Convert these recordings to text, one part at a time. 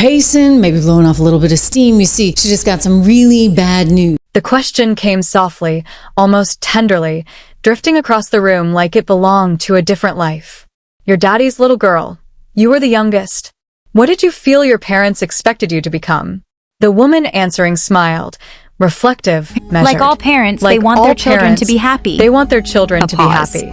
pacing, maybe blowing off a little bit of steam. You see, she just got some really bad news. The question came softly, almost tenderly, drifting across the room like it belonged to a different life. Your daddy's little girl. You were the youngest. What did you feel your parents expected you to become? The woman answering smiled, reflective, measured. Like all parents, they want their children to be happy. They want their children to be happy.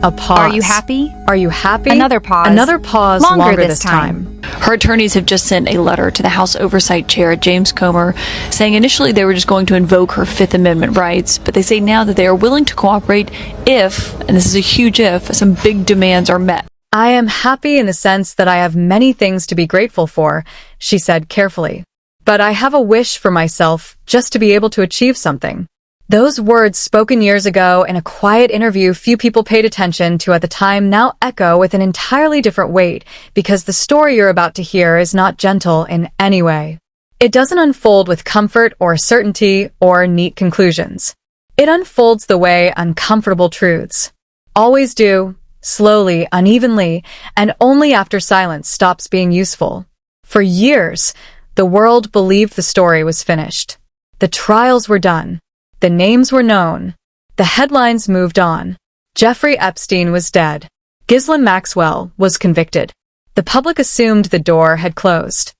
A pause. Are you happy? Are you happy? Another pause. Another pause. Longer this time. Her attorneys have just sent a letter to the House Oversight Chair, James Comer, saying initially they were just going to invoke her Fifth Amendment rights, but they say now that they are willing to cooperate if, and this is a huge if, some big demands are met. I am happy in the sense that I have many things to be grateful for, she said carefully. But I have a wish for myself just to be able to achieve something. Those words spoken years ago in a quiet interview few people paid attention to at the time now echo with an entirely different weight because the story you're about to hear is not gentle in any way. It doesn't unfold with comfort or certainty or neat conclusions. It unfolds the way uncomfortable truths always do, slowly, unevenly, and only after silence stops being useful. For years, the world believed the story was finished. The trials were done. The names were known. The headlines moved on. Jeffrey Epstein was dead. Ghislaine Maxwell was convicted. The public assumed the door had closed.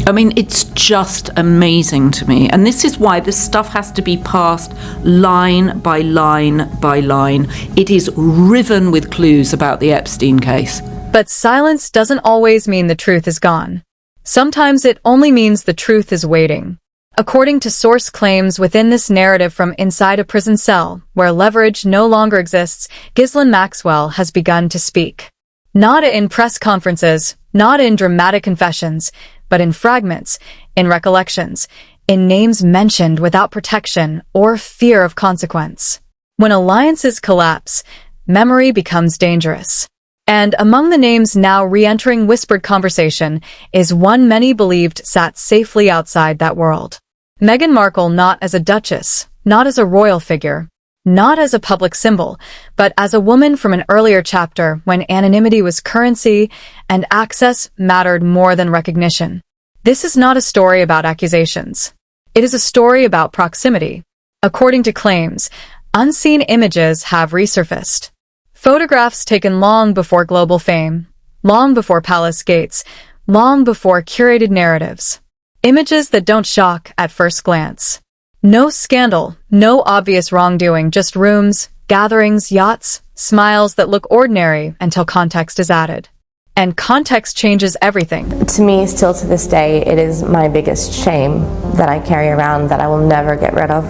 I mean, it's just amazing to me. And this is why this stuff has to be passed line by line by line. It is riven with clues about the Epstein case. But silence doesn't always mean the truth is gone. Sometimes it only means the truth is waiting. According to source claims within this narrative from inside a prison cell, where leverage no longer exists, Ghislaine Maxwell has begun to speak. Not in press conferences, not in dramatic confessions, but in fragments, in recollections, in names mentioned without protection or fear of consequence. When alliances collapse, memory becomes dangerous. And among the names now re-entering whispered conversation is one many believed sat safely outside that world. Meghan Markle, not as a duchess, not as a royal figure, not as a public symbol, but as a woman from an earlier chapter when anonymity was currency and access mattered more than recognition. This is not a story about accusations. It is a story about proximity. According to claims, unseen images have resurfaced. Photographs taken long before global fame, long before palace gates, long before curated narratives. Images that don't shock at first glance. No scandal, no obvious wrongdoing, just rooms, gatherings, yachts, smiles that look ordinary until context is added. And context changes everything. To me, still to this day, it is my biggest shame that I carry around that I will never get rid of.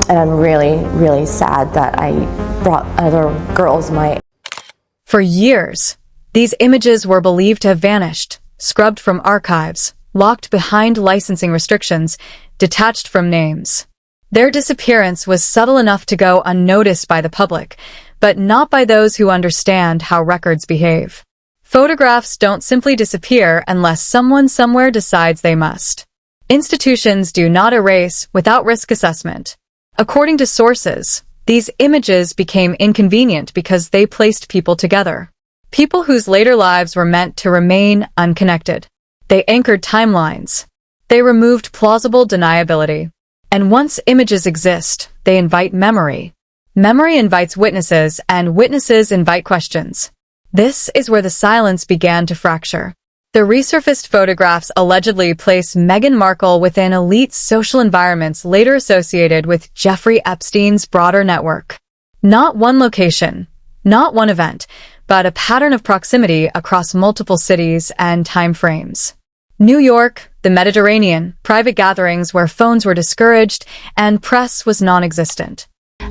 And I'm really, really sad that I brought other girls my age. For years, these images were believed to have vanished, scrubbed from archives, locked behind licensing restrictions, detached from names. Their disappearance was subtle enough to go unnoticed by the public, but not by those who understand how records behave. Photographs don't simply disappear unless someone somewhere decides they must. Institutions do not erase without risk assessment. According to sources, these images became inconvenient because they placed people together. People whose later lives were meant to remain unconnected. They anchored timelines. They removed plausible deniability. And once images exist, they invite memory. Memory invites witnesses, and witnesses invite questions. This is where the silence began to fracture. The resurfaced photographs allegedly place Meghan Markle within elite social environments later associated with Jeffrey Epstein's broader network. Not one location, not one event, but a pattern of proximity across multiple cities and time frames. New York, the Mediterranean, private gatherings where phones were discouraged and press was non-existent.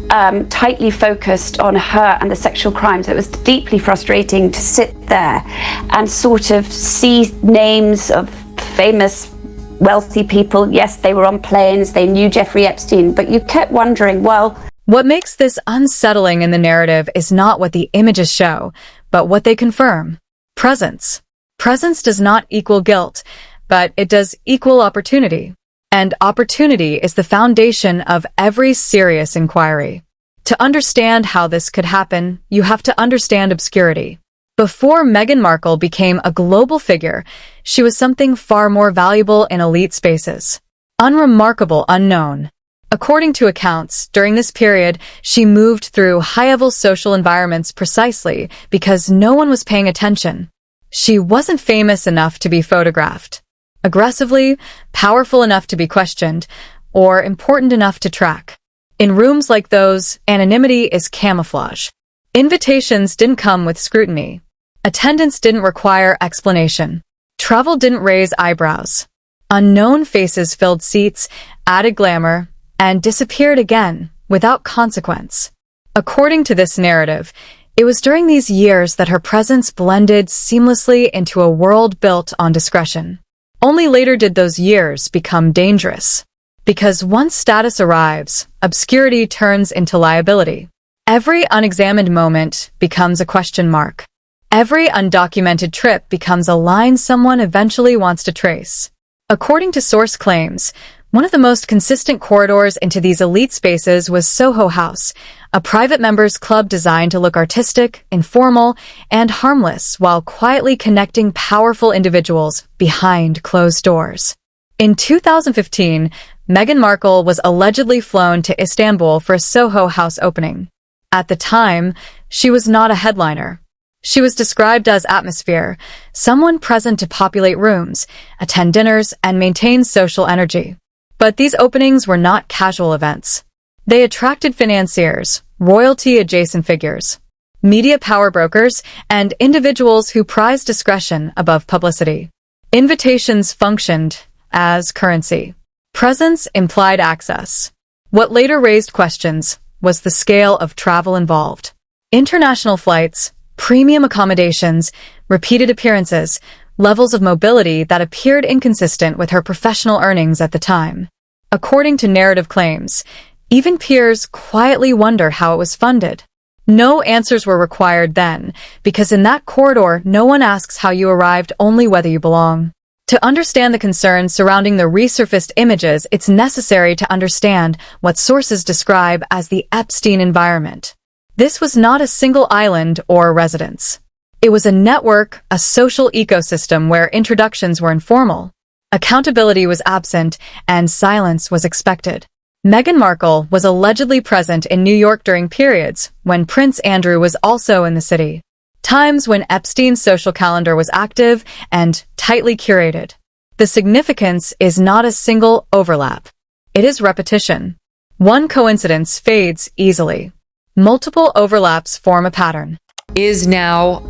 Tightly focused on her and the sexual crimes. It was deeply frustrating to sit there and sort of see names of famous, wealthy people. Yes, they were on planes, they knew Jeffrey Epstein, but you kept wondering, well... What makes this unsettling in the narrative is not what the images show, but what they confirm. Presence. Presence does not equal guilt, but it does equal opportunity. And opportunity is the foundation of every serious inquiry. To understand how this could happen, you have to understand obscurity. Before Meghan Markle became a global figure, she was something far more valuable in elite spaces. Unremarkable unknown. According to accounts, during this period, she moved through high-level social environments precisely because no one was paying attention. She wasn't famous enough to be photographed, aggressively, powerful enough to be questioned, or important enough to track. In rooms like those, anonymity is camouflage. Invitations didn't come with scrutiny. Attendance didn't require explanation. Travel didn't raise eyebrows. Unknown faces filled seats, added glamour, and disappeared again, without consequence. According to this narrative, it was during these years that her presence blended seamlessly into a world built on discretion. Only later did those years become dangerous. Because once status arrives, obscurity turns into liability. Every unexamined moment becomes a question mark. Every undocumented trip becomes a line someone eventually wants to trace. According to source claims, one of the most consistent corridors into these elite spaces was Soho House, a private members club designed to look artistic, informal, and harmless while quietly connecting powerful individuals behind closed doors. In 2015, Meghan Markle was allegedly flown to Istanbul for a Soho House opening. At the time, she was not a headliner. She was described as atmosphere, someone present to populate rooms, attend dinners, and maintain social energy. But these openings were not casual events. They attracted financiers, royalty-adjacent figures, media power brokers, and individuals who prized discretion above publicity. Invitations functioned as currency. Presence implied access. What later raised questions was the scale of travel involved. International flights, premium accommodations, repeated appearances, levels of mobility that appeared inconsistent with her professional earnings at the time. According to narrative claims, even peers quietly wonder how it was funded. No answers were required then, because in that corridor, no one asks how you arrived, only whether you belong. To understand the concerns surrounding the resurfaced images, it's necessary to understand what sources describe as the Epstein environment. This was not a single island or residence. It was a network, a social ecosystem where introductions were informal. Accountability was absent, and silence was expected. Meghan Markle was allegedly present in New York during periods when Prince Andrew was also in the city. Times when Epstein's social calendar was active and tightly curated. The significance is not a single overlap. It is repetition. One coincidence fades easily. Multiple overlaps form a pattern. Is now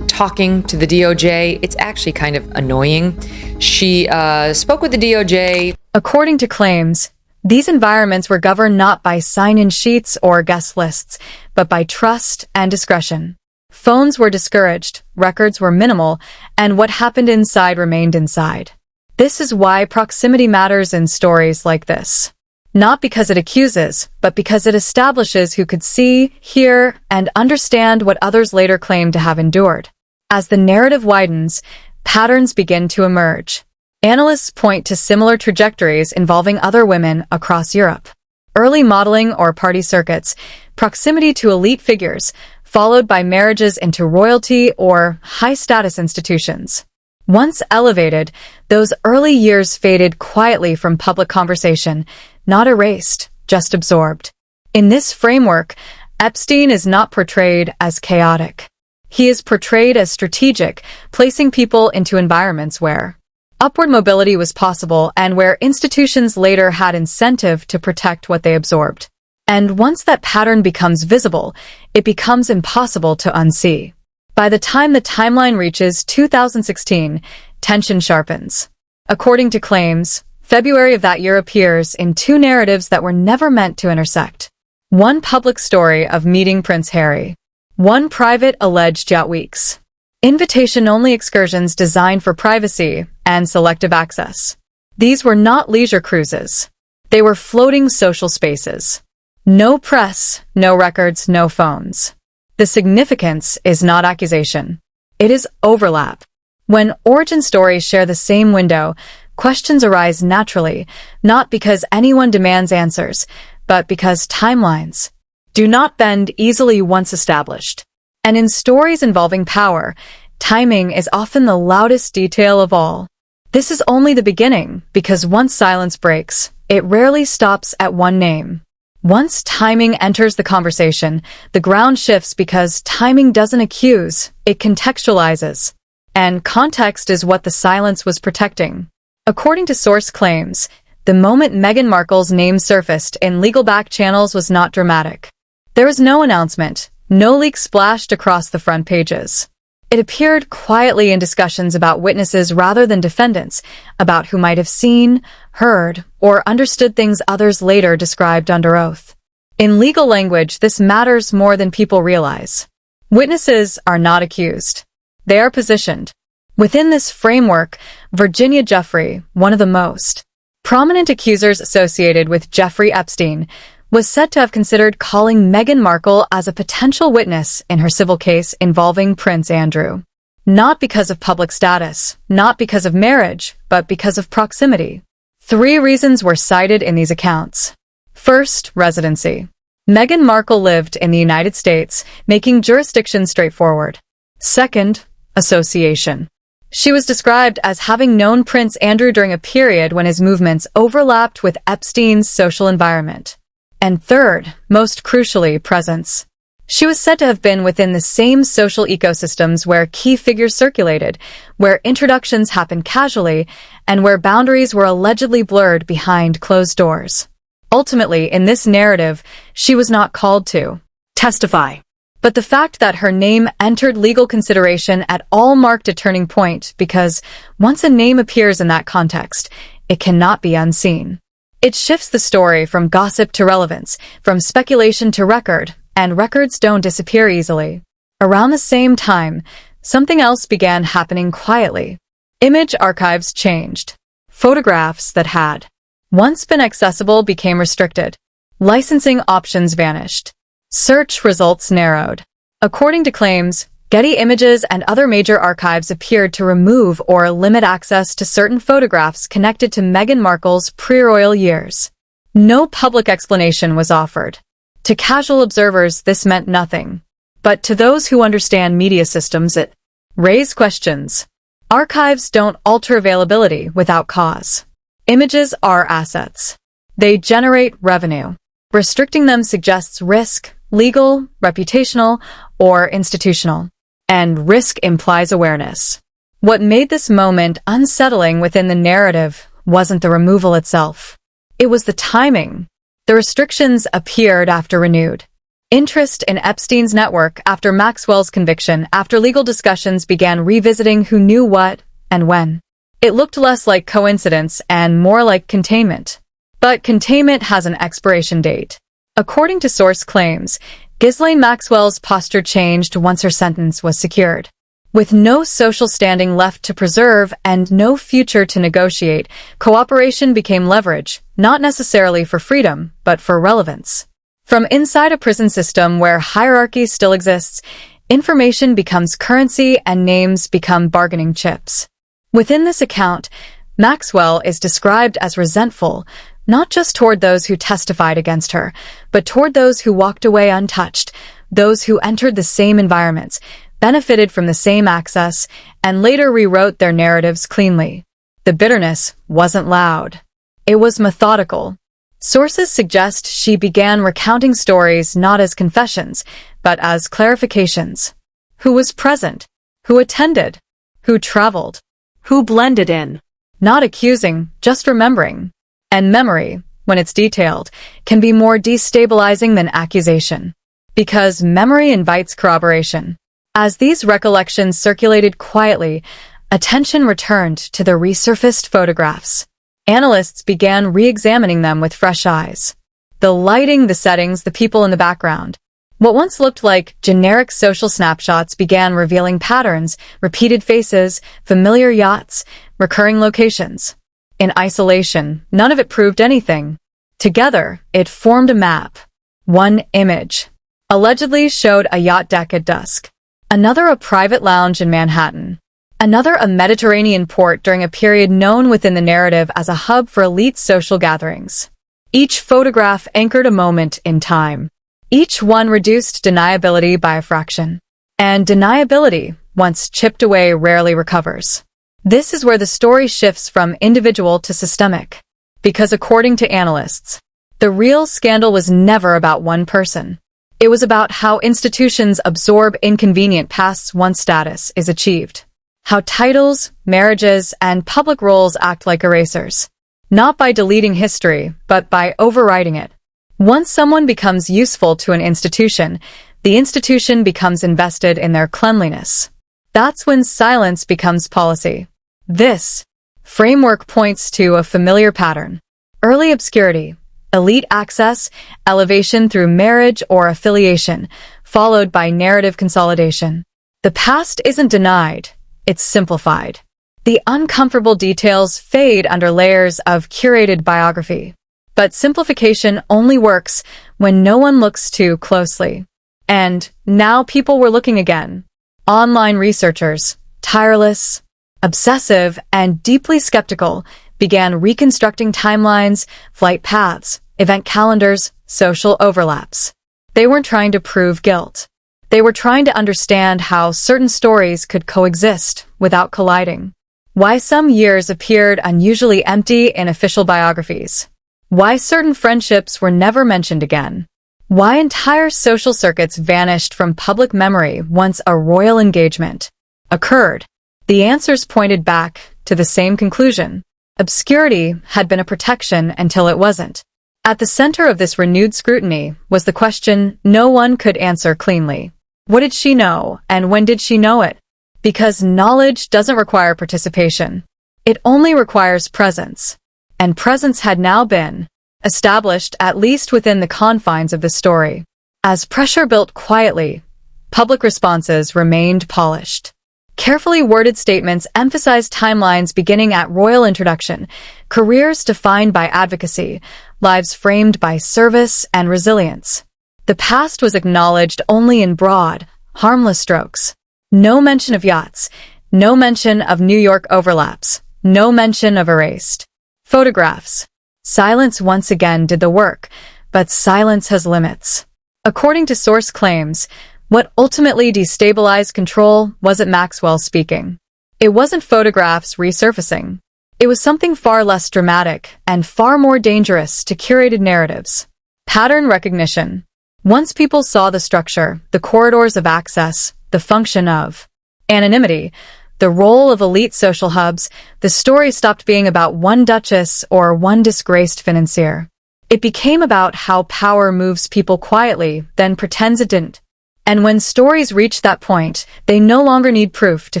talking to the DOJ. It's actually kind of annoying. She spoke with the DOJ. According to claims, these environments were governed not by sign-in sheets or guest lists, but by trust and discretion. Phones were discouraged, records were minimal, and what happened inside remained inside. This is why proximity matters in stories like this. Not because it accuses, but because it establishes who could see, hear, and understand what others later claimed to have endured. As the narrative widens, patterns begin to emerge. Analysts point to similar trajectories involving other women across Europe. Early modeling or party circuits, proximity to elite figures, followed by marriages into royalty or high-status institutions. Once elevated, those early years faded quietly from public conversation, not erased, just absorbed. In this framework, Epstein is not portrayed as chaotic. He is portrayed as strategic, placing people into environments where upward mobility was possible and where institutions later had incentive to protect what they absorbed. And once that pattern becomes visible, it becomes impossible to unsee. By the time the timeline reaches 2016, tension sharpens. According to claims, February of that year appears in two narratives that were never meant to intersect. One public story of meeting Prince Harry. One private alleged yacht weeks. Invitation-only excursions designed for privacy and selective access. These were not leisure cruises. They were floating social spaces. No press, no records, no phones. The significance is not accusation. It is overlap. When origin stories share the same window, questions arise naturally, not because anyone demands answers, but because timelines do not bend easily once established. And in stories involving power, timing is often the loudest detail of all. This is only the beginning, because once silence breaks, it rarely stops at one name. Once timing enters the conversation, the ground shifts because timing doesn't accuse, it contextualizes. And context is what the silence was protecting. According to source claims, the moment Meghan Markle's name surfaced in legal back channels was not dramatic. There was no announcement, no leak splashed across the front pages. It appeared quietly in discussions about witnesses rather than defendants, about who might have seen, heard, or understood things others later described under oath. In legal language, this matters more than people realize. Witnesses are not accused. They are positioned. Within this framework, Virginia Giuffre, one of the most prominent accusers associated with Jeffrey Epstein, was said to have considered calling Meghan Markle as a potential witness in her civil case involving Prince Andrew. Not because of public status, not because of marriage, but because of proximity. 3 reasons were cited in these accounts. First, residency. Meghan Markle lived in the United States, making jurisdiction straightforward. Second, association. She was described as having known Prince Andrew during a period when his movements overlapped with Epstein's social environment. And third, most crucially, presence. She was said to have been within the same social ecosystems where key figures circulated, where introductions happened casually, and where boundaries were allegedly blurred behind closed doors. Ultimately, in this narrative, she was not called to testify. But the fact that her name entered legal consideration at all marked a turning point because once a name appears in that context, it cannot be unseen. It shifts the story from gossip to relevance, from speculation to record, and records don't disappear easily. Around the same time, something else began happening quietly. Image archives changed. Photographs that had once been accessible became restricted. Licensing options vanished. Search results narrowed. According to claims, Getty Images and other major archives appeared to remove or limit access to certain photographs connected to Meghan Markle's pre-royal years. No public explanation was offered. To casual observers, this meant nothing. But to those who understand media systems, it raised questions. Archives don't alter availability without cause. Images are assets. They generate revenue. Restricting them suggests risk, legal, reputational, or institutional. And risk implies awareness. What made this moment unsettling within the narrative wasn't the removal itself. It was the timing. The restrictions appeared after renewed interest in Epstein's network, after Maxwell's conviction, after legal discussions began revisiting who knew what and when. It looked less like coincidence and more like containment. But containment has an expiration date. According to source claims, Ghislaine Maxwell's posture changed once her sentence was secured. With no social standing left to preserve and no future to negotiate, cooperation became leverage, not necessarily for freedom, but for relevance. From inside a prison system where hierarchy still exists, information becomes currency and names become bargaining chips. Within this account, Maxwell is described as resentful, not just toward those who testified against her, but toward those who walked away untouched, those who entered the same environments, benefited from the same access, and later rewrote their narratives cleanly. The bitterness wasn't loud. It was methodical. Sources suggest she began recounting stories not as confessions, but as clarifications. Who was present? Who attended? Who traveled? Who blended in? Not accusing, just remembering. And memory, when it's detailed, can be more destabilizing than accusation. Because memory invites corroboration. As these recollections circulated quietly, attention returned to the resurfaced photographs. Analysts began re-examining them with fresh eyes. The lighting, the settings, the people in the background. What once looked like generic social snapshots began revealing patterns, repeated faces, familiar yachts, recurring locations. In isolation, none of it proved anything. Together, it formed a map. One image allegedly showed a yacht deck at dusk. Another a private lounge in Manhattan. Another a Mediterranean port during a period known within the narrative as a hub for elite social gatherings. Each photograph anchored a moment in time. Each one reduced deniability by a fraction. And deniability, once chipped away, rarely recovers. This is where the story shifts from individual to systemic. Because according to analysts, the real scandal was never about one person. It was about how institutions absorb inconvenient pasts once status is achieved. How titles, marriages, and public roles act like erasers. Not by deleting history, but by overwriting it. Once someone becomes useful to an institution, the institution becomes invested in their cleanliness. That's when silence becomes policy. This framework points to a familiar pattern. Early obscurity, elite access, elevation through marriage or affiliation, followed by narrative consolidation. The past isn't denied, it's simplified. The uncomfortable details fade under layers of curated biography. But simplification only works when no one looks too closely. And now people were looking again. Online researchers, tireless, obsessive, and deeply skeptical, began reconstructing timelines, flight paths, event calendars, social overlaps. They weren't trying to prove guilt. They were trying to understand how certain stories could coexist without colliding. Why some years appeared unusually empty in official biographies. Why certain friendships were never mentioned again. Why entire social circuits vanished from public memory once a royal engagement occurred. The answers pointed back to the same conclusion. Obscurity had been a protection until it wasn't. At the center of this renewed scrutiny was the question no one could answer cleanly. What did she know, and when did she know it? Because knowledge doesn't require participation. It only requires presence. And presence had now been established, at least within the confines of the story. As pressure built quietly, public responses remained polished. Carefully worded statements emphasized timelines beginning at royal introduction, careers defined by advocacy, lives framed by service and resilience. The past was acknowledged only in broad, harmless strokes. No mention of yachts, no mention of New York overlaps, no mention of erased photographs. Silence once again did the work, but silence has limits. According to source claims, what ultimately destabilized control wasn't Maxwell speaking. It wasn't photographs resurfacing. It was something far less dramatic and far more dangerous to curated narratives. Pattern recognition. Once people saw the structure, the corridors of access, the function of anonymity, the role of elite social hubs, the story stopped being about one duchess or one disgraced financier. It became about how power moves people quietly, then pretends it didn't. And when stories reach that point, they no longer need proof to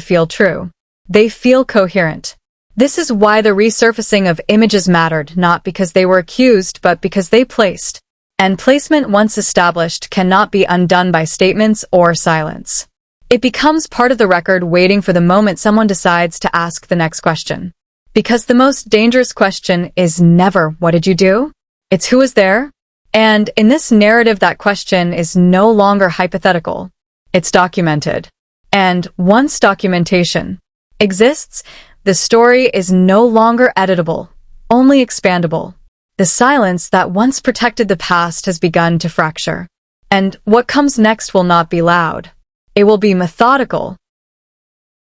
feel true. They feel coherent. This is why the resurfacing of images mattered, not because they were accused, but because they placed. And placement once established cannot be undone by statements or silence. It becomes part of the record, waiting for the moment someone decides to ask the next question. Because the most dangerous question is never, what did you do? It's who was there? And in this narrative, that question is no longer hypothetical. It's documented. And once documentation exists, the story is no longer editable, only expandable. The silence that once protected the past has begun to fracture. And what comes next will not be loud. It will be methodical,